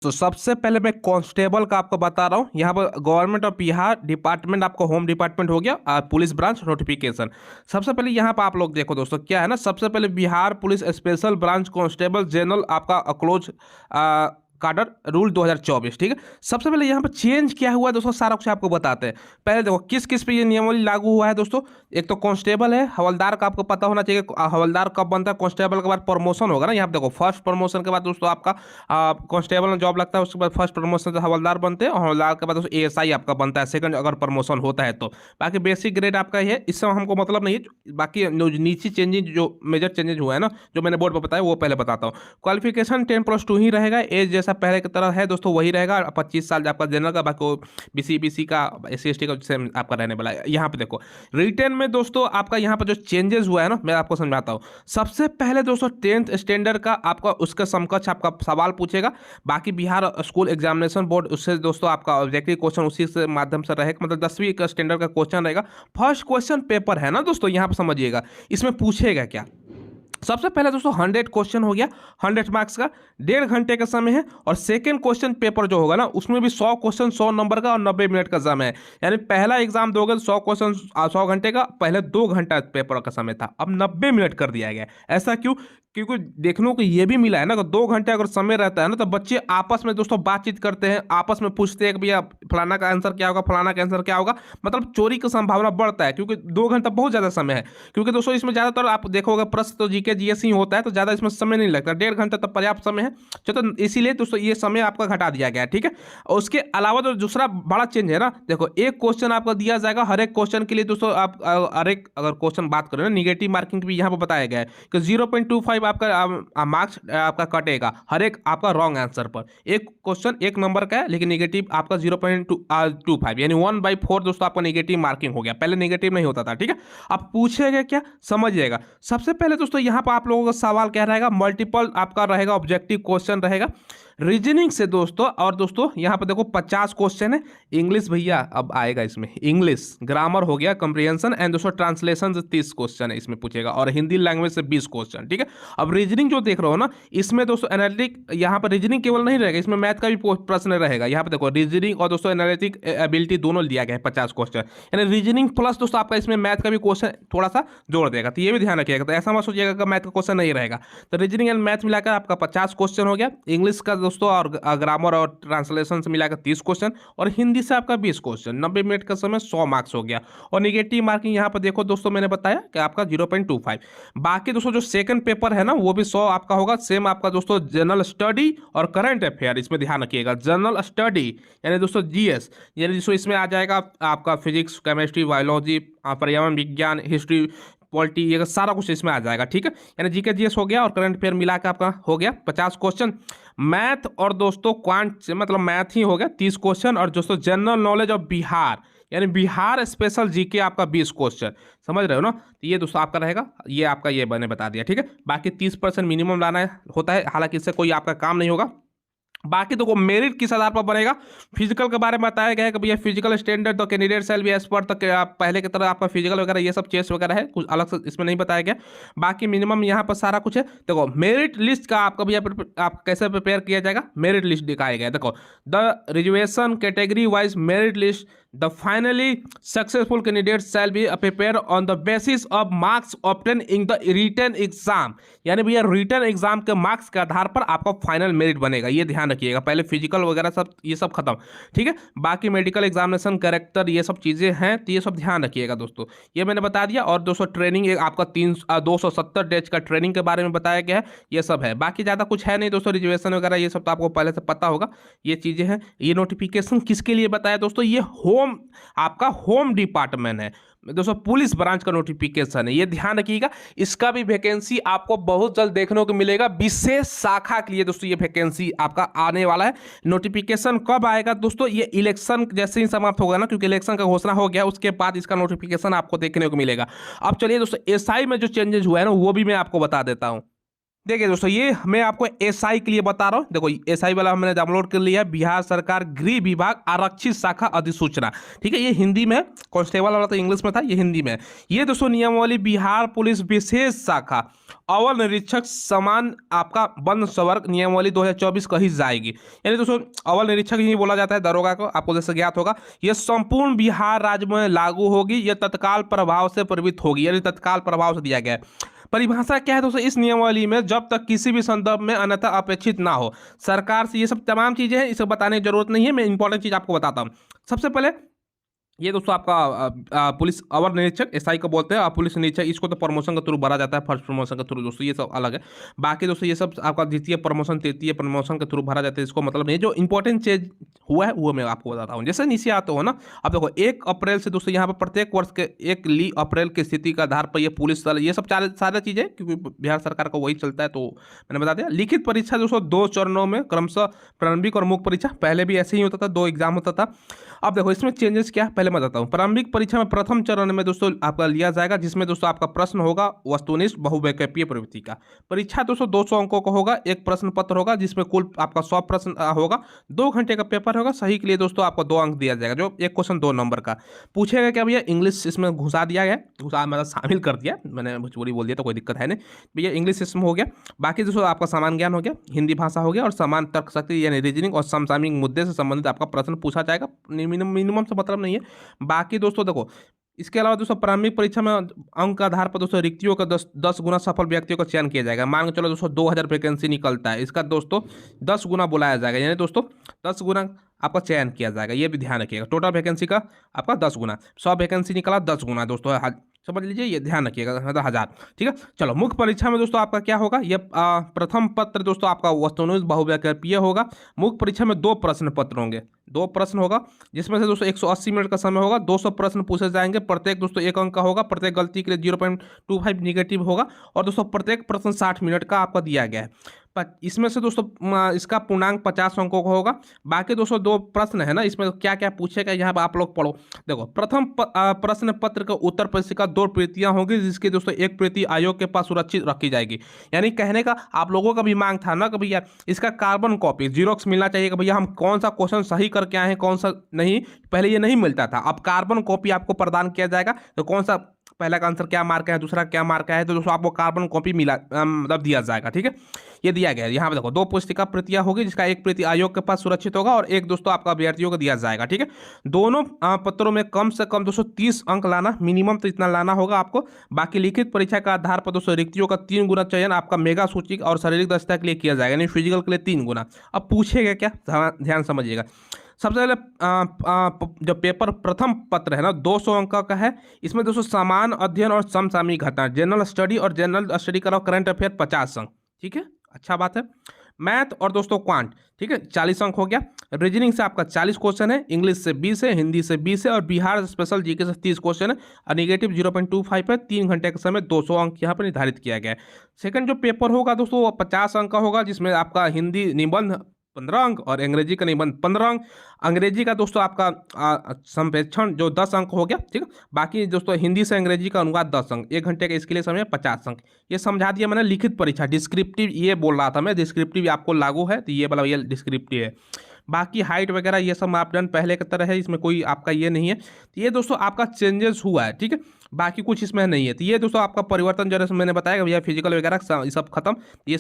तो सबसे पहले मैं कांस्टेबल का आपको बता रहा हूँ। यहाँ पर गवर्नमेंट ऑफ बिहार डिपार्टमेंट आपका होम डिपार्टमेंट हो गया, पुलिस ब्रांच नोटिफिकेशन। सबसे पहले यहाँ पर आप लोग देखो दोस्तों क्या है ना, सबसे पहले Bihar police special branch constable general आपका क्लोज काडर रूल 2024। ठीक है, सबसे पहले यहाँ पर चेंज क्या हुआ है दोस्तों, सारा कुछ आपको बताते हैं। पहले देखो किस किस पे ये नियमावली लागू हुआ है दोस्तों। एक तो कांस्टेबल है, हवलदार का आपको पता होना चाहिए। हवलदार कब बनता है, कांस्टेबल के बाद प्रमोशन होगा ना। यहाँ पे देखो फर्स्ट प्रमोशन के बाद दोस्तों आपका कांस्टेबल में जॉब लगता है, उसके बाद फर्स्ट प्रमोशन से हवलदार बनते हैं, और हवलदार के बाद दोस्तों एएसआई आपका बनता है सेकंड, अगर प्रमोशन होता है तो। बाकी बेसिक ग्रेड आपका ये है, इससे हमको मतलब नहीं है। बाकी जो नीचे चेंजेज, जो मेजर चेंजेज हुआ है ना, जो मैंने बोर्ड पर बताया वो पहले बताता हूँ। क्वालिफिकेशन 10+2 ही रहेगा, एज जैसा पहले की तरह है दोस्तों वही रहेगा। 25 साल आपका जनरल का, बाकी बीसी का, SC ST का सेम आपका रहने वाला है। यहाँ पे देखो रिटर्न में दोस्तों आपका यहाँ पर जो चेंजेस हुआ है ना, मैं आपको समझाता हूँ। सबसे पहले दोस्तों 10th स्टैंडर्ड का आपका उसके समकक्ष आपका सवाल पूछेगा। बाकी बिहार स्कूल एग्जामिनेशन बोर्ड उससे दोस्तों आपका ऑब्जेक्टिव क्वेश्चन उसी से माध्यम से रहेगा, मतलब 10वीं का स्टैंडर्ड का क्वेश्चन रहेगा। फर्स्ट क्वेश्चन पेपर है ना दोस्तों, यहाँ पर समझिएगा इसमें पूछेगा क्या। सबसे पहले दोस्तों 100 क्वेश्चन हो गया, 100 मार्क्स का, 1.5 घंटे का समय है। और सेकंड क्वेश्चन पेपर जो होगा ना, उसमें भी 100 क्वेश्चन 100 नंबर का और 90 मिनट का समय है। यानी पहला एग्जाम दोगे तो 100 क्वेश्चन 100 घंटे का, पहले 2 घंटा पेपर का समय था, अब 90 मिनट कर दिया गया। ऐसा क्यों? क्योंकि देखने को ये भी मिला है ना कि 2 घंटे अगर समय रहता है ना, तो बच्चे आपस में दोस्तों बातचीत करते हैं, आपस में पूछते हैं कि भैया फलाना का आंसर क्या होगा, फलाना का आंसर क्या होगा। मतलब चोरी की संभावना बढ़ता है, क्योंकि 2 घंटा बहुत ज्यादा समय है। क्योंकि दोस्तों इसमें ज्यादातर आप देखोगे प्रश्न तो जीके जीएस ही होता है, तो ज्यादा इसमें समय नहीं लगता, 1.5 घंटा तक पर्याप्त समय है। चलो तो इसीलिए दोस्तों ये समय आपका घटा दिया गया है। ठीक है, और उसके अलावा जो दूसरा बड़ा चेंज है ना, देखो एक क्वेश्चन आपको दिया जाएगा, हर एक क्वेश्चन के लिए दोस्तों आप हर एक अगर क्वेश्चन बात करें ना, निगेटिव मार्किंग भी यहाँ पर बताया गया है कि 0.25 आपका मार्क्स आपका कटेगा हर एक आपका रॉन्ग आंसर पर। एक क्वेश्चन 1 नंबर का है, लेकिन निगेटिव आपका 0.25 यानी 1/4 दोस्तों आपका निगेटिव मार्किंग हो गया। पहले निगेटिव नहीं होता था। ठीक है, अब पूछेगा क्या, समझिएगा। सबसे पहले दोस्तों यहाँ पर आप लोगों का सवाल क्या रहेगा, मल्टीपल आपका रहेगा, ऑब्जेक्टिव क्वेश्चन रहेगा रीजनिंग से दोस्तों। और दोस्तों यहाँ पर देखो 50 क्वेश्चन है। इंग्लिश भैया अब आएगा इसमें, इंग्लिश ग्रामर हो गया, कंप्रीहेंशन एंड दोस्तों ट्रांसलेशन से 30 क्वेश्चन है इसमें पूछेगा, और हिंदी लैंग्वेज से 20 क्वेश्चन। ठीक है, अब रीजनिंग जो देख रहे हो ना, इसमें दोस्तों एनालिटिक, यहाँ पर रीजनिंग केवल नहीं रहेगा, इसमें मैथ का भी प्रश्न रहेगा। यहाँ पे देखो रीजनिंग और दोस्तों एनालिटिक एबिलिटी दोनों दिया गया है 50 क्वेश्चन, यानी रीजनिंग प्लस दोस्तों आपका इसमें मैथ का भी क्वेश्चन थोड़ा सा जोड़ देगा। तो ये भी ध्यान रखिएगा, तो ऐसा मत सोचिएगा कि मैथ का क्वेश्चन नहीं रहेगा। तो रीजनिंग एंड मैथ मिलाकर आपका 50 क्वेश्चन हो गया, इंग्लिश का दोस्तों और ग्रामर और ट्रांसलेशन से मिलाकर 30 क्वेश्चन, और हिंदी से आपका 20 क्वेश्चन, 90 मिनट का समय, 100 मार्क्स हो गया। और निगेटिव मार्किंग यहाँ पर देखो दोस्तों, मैंने बताया कि आपका 0.25। बाकी दोस्तों जो सेकंड पेपर है ना, वो भी 100 आपका होगा, सेम आपका दोस्तों जनरल स्टडी और करंट अफेयर, इसमें ध्यान रखिएगा। जनरल स्टडी यानी दोस्तों जीएस, यानी दोस्तों इसमें आ जाएगा आपका फिजिक्स, केमिस्ट्री, बायोलॉजी, पर्यावरण विज्ञान, हिस्ट्री, पॉलिटी, ये सारा कुछ इसमें आ जाएगा। ठीक है, यानी जीके जीएस हो गया और करंट अफेयर मिला के आपका हो गया 50 क्वेश्चन। मैथ और दोस्तों क्वांट से मतलब मैथ ही हो गया 30 क्वेश्चन, और दोस्तों जनरल नॉलेज ऑफ बिहार यानी बिहार स्पेशल जीके आपका 20 क्वेश्चन। समझ रहे हो ना, तो ये दोस्तों आपका रहेगा, ये आपका ये मैंने बता दिया। ठीक है, बाकी 30% मिनिमम लाना होता है, हालांकि इससे कोई आपका काम नहीं होगा। बाकी तो मेरिट किस आधार पर बनेगा, फिजिकल के बारे में बताया गया है कि भैया physical standard the candidate shall be as per तक आप पहले की तरह आपका फिजिकल वगैरह ये सब चेस्ट वगैरह है, कुछ अलग से इसमें नहीं बताया गया। बाकी मिनिमम यहाँ पर सारा कुछ है। देखो मेरिट लिस्ट का आपका भैया आप कैसे प्रिपेयर किया जाएगा, मेरिट लिस्ट दिखाया गया है। देखो the reservation category wise merit list the finally successful candidate shall be prepare on the basis of marks obtain in the written exam, यानी भैया रिटन एग्जाम के मार्क्स के आधार पर आपका फाइनल मेरिट बनेगा। ये ध्यान रखिएगा, पहले फिजिकल वगैरह सब ये सब खत्म। ठीक है, बाकी मेडिकल एग्जामिनेशन कैरेक्टर ये सब चीज़ें हैं, तो ये सब ध्यान रखिएगा दोस्तों, ये मैंने बता दिया। और दोस्तों ट्रेनिंग आपका 270 डेज का ट्रेनिंग के बारे में बताया गया है, ये सब है। बाकी ज़्यादा कुछ है नहीं दोस्तों, रिजर्वेशन वगैरह ये सब तो आपको पहले से पता होगा, ये चीज़ें हैं। ये नोटिफिकेशन किसके लिए बताया दोस्तों, ये आपका होम डिपार्टमेंट है दोस्तों, पुलिस ब्रांच का नोटिफिकेशन है, ये ध्यान रखिएगा। इसका भी वैकेंसी आपको बहुत जल्द देखने को मिलेगा, विशेष शाखा के लिए दोस्तों ये वैकेंसी आपका आने वाला है। नोटिफिकेशन कब आएगा दोस्तों, ये इलेक्शन जैसे ही समाप्त होगा ना, क्योंकि इलेक्शन का घोषणा हो गया, उसके बाद इसका नोटिफिकेशन आपको देखने को मिलेगा। अब चलिए दोस्तों एसआई में जो चेंजेस हुआ है ना, वो भी मैं आपको बता देता हूँ। देखिए दोस्तों, ये मैं आपको एसआई के लिए बता रहा हूँ। देखो एसआई वाला हमने डाउनलोड कर लिया है, बिहार सरकार गृह विभाग आरक्षित शाखा अधिसूचना। ठीक है, ये हिंदी में है। कांस्टेबल वाला तो इंग्लिश में था, ये हिंदी में है। ये दोस्तों नियमावली बिहार पुलिस विशेष शाखा अवर निरीक्षक समान आपका वन संवर्ग नियमावली 2024 कही जाएगी। यानी दोस्तों अवर निरीक्षक ही बोला जाता है दरोगा को, आपको जैसे ज्ञात होगा। यह संपूर्ण बिहार राज्य में लागू होगी, यह तत्काल प्रभाव से प्रवृत्त होगी, यानी तत्काल प्रभाव से दिया गया है। परिभाषा क्या है दोस्तों इस नियमावली में, जब तक किसी भी संदर्भ में अन्यथा अपेक्षित ना हो सरकार से, ये सब तमाम चीजें हैं, इसे बताने की जरूरत नहीं है। मैं इंपॉर्टेंट चीज आपको बताता हूँ। सबसे पहले ये दोस्तों आपका पुलिस अवर निरीक्षक एसआई को बोलते हैं, और पुलिस निरीक्षक इसको तो प्रमोशन के थ्रू भरा जाता है, फर्स्ट प्रमोशन के थ्रू दोस्तों, ये सब अलग है। बाकी दोस्तों ये सब आपका द्वितीय प्रमोशन तृतीय प्रमोशन के थ्रू भरा जाता है, इसको मतलब नहीं। जो इंपॉर्टेंट चीज हुआ है वो मैं आपको बताता हूँ। जैसे नीचे आते हो ना, अब देखो 1 अप्रैल से दोस्तों यहाँ पर प्रत्येक वर्ष के 1 अप्रैल की स्थिति के आधार पर ये पुलिस दल, ये सब सारी चीजें, क्योंकि बिहार सरकार का वही चलता है, तो मैंने बता दिया। लिखित परीक्षा दोस्तों 2 चरणों में क्रमशः प्रारंभिक और मुख्य परीक्षा, पहले भी ऐसे ही होता था, 2 एग्जाम होता था। अब देखो इसमें चेंजेस क्या है पहले मैं बताता हूँ। प्रारंभिक परीक्षा में प्रथम चरण में दोस्तों आपका लिया जाएगा, जिसमें दोस्तों आपका प्रश्न होगा वस्तुनिष्ठ बहुविकल्पीय प्रवृत्ति का। परीक्षा दोस्तों 200 अंकों का होगा, एक प्रश्न पत्र होगा जिसमें कुल आपका 100 प्रश्न होगा, 2 घंटे का पेपर होगा। सही के लिए दोस्तों आपको 2 अंक दिया जाएगा, जो एक क्वेश्चन 2 नंबर का पूछेगा। क्या भैया इंग्लिश इसमें घुसा दिया गया, घुसा मतलब शामिल कर दिया, मैंने भोजपुरी बोल दिया तो कोई दिक्कत है नहीं भैया, इंग्लिश सिस्टम हो गया। बाकी दोस्तों आपका सामान्य ज्ञान हो गया, हिंदी भाषा हो गया, और समान तर्क शक्ति यानी रीजनिंग और समसामयिक मुद्दे से संबंधित आपका प्रश्न पूछा जाएगा। मिनिमम से मतलब नहीं है। बाकी दोस्तों देखो इसके अलावा दोस्तों प्रारंभिक परीक्षा में अंक के आधार पर दोस्तों रिक्तियों का 10 गुना सफल व्यक्तियों का चयन किया जाएगा। मान के चलो दोस्तों 2000 वैकेंसी निकलता है, इसका दोस्तों 10 गुना बुलाया जाएगा, यानी दोस्तों 10 गुना आपका चयन किया जाएगा। ये भी ध्यान रखिएगा, टोटल वैकेंसी का आपका 10 गुना, 100 वैकेंसी निकला 10 गुना दोस्तों, समझ लीजिए, ये ध्यान रखिएगा, मतलब 1000। ठीक है, चलो मुख्य परीक्षा में दोस्तों आपका क्या होगा, ये प्रथम पत्र दोस्तों आपका वस्तुनिष्ठ बहुविकल्पीय होगा। मुख्य परीक्षा में 2 प्रश्न पत्र होंगे, 2 प्रश्न होगा, जिसमें से दोस्तों 180 मिनट का समय होगा, 200 प्रश्न पूछे जाएंगे, प्रत्येक दोस्तों 1 अंक का होगा, प्रत्येक गलती के लिए 0.25 निगेटिव होगा, और दोस्तों प्रत्येक प्रश्न 60 मिनट का आपका दिया गया है। इसमें से दोस्तों इसका पूर्णांक 50 अंकों का होगा। बाकी दोस्तों 2 प्रश्न है ना, इसमें क्या क्या पूछेगा यहाँ पर आप लोग पढ़ो। देखो प्रथम प्रश्न पत्र का उत्तर पुस्तिका 2 प्रतियां होगी, जिसकी दोस्तों 1 प्रति आयोग के पास सुरक्षित रखी जाएगी। यानी कहने का आप लोगों का भी मांग था ना कि भैया इसका कार्बन कॉपी जीरोक्स मिलना चाहिए, कि भैया हम कौन सा क्वेश्चन सही करके आए हैं कौन सा नहीं। पहले ये नहीं मिलता था, अब कार्बन कॉपी आपको प्रदान किया जाएगा। तो कौन सा पहला का आंसर क्या मार्क है, दूसरा क्या मार्क है, तो दोस्तों आपको कार्बन कॉपी मिला मतलब दिया जाएगा। ठीक है, ये दिया गया है। यहाँ पे देखो 2 पुस्तिका प्रतियां होगी, जिसका 1 प्रति आयोग के पास सुरक्षित होगा, और 1 दोस्तों आपका अभ्यर्थियों को दिया जाएगा। ठीक है, दोनों पत्रों में कम से कम दोस्तों 30 अंक लाना, मिनिमम तो इतना लाना होगा आपको। बाकी लिखित परीक्षा का आधार पर दोस्तों रिक्तियों का 3 गुना चयन आपका मेगा सूची और शारीरिक दक्षता के लिए किया जाएगा, यानी फिजिकल के लिए 3 गुना। अब पूछेगा क्या, ध्यान समझिएगा। सबसे पहले जो पेपर प्रथम पत्र है ना 200 अंक का है। इसमें दोस्तों सामान्य अध्ययन और समसामयिक घटना, जनरल स्टडी और जनरल स्टडी का करंट अफेयर 50 अंक। ठीक है, अच्छा बात है। मैथ और दोस्तों क्वांट, ठीक है, 40 अंक हो गया। रीजनिंग से आपका 40 क्वेश्चन है, इंग्लिश से 20 है, हिंदी से 20 है, और बिहार स्पेशल जीके से 30 क्वेश्चन है, और निगेटिव 0.25 है। 3 घंटे के समय 200 अंक यहाँ पर निर्धारित किया गया है। सेकंड जो पेपर होगा दोस्तों वो 50 अंक का होगा, जिसमें आपका हिंदी निबंध 15 अंक और अंग्रेजी का निबंध 15 अंक। अंग्रेजी का दोस्तों आपका संप्रेक्षण जो 10 अंक हो गया। ठीक है, बाकी दोस्तों हिंदी से अंग्रेजी का अनुवाद 10 अंक, 1 घंटे का इसके लिए समय 50 अंक। ये समझा दिया मैंने। लिखित परीक्षा डिस्क्रिप्टिव ये बोल रहा था मैं, डिस्क्रिप्टिव आपको लागू है, तो ये वाला ये डिस्क्रिप्टिव है। बाकी हाइट वगैरह ये सब मापदंड पहले की तरह है, इसमें कोई आपका ये नहीं है। तो ये दोस्तों आपका चेंजेस हुआ है। ठीक है, बाकी कुछ इसमें नहीं है। तो ये दोस्तों आपका परिवर्तन जो मैंने बताया भैया फिजिकल वगैरह ये सब खत्म। ये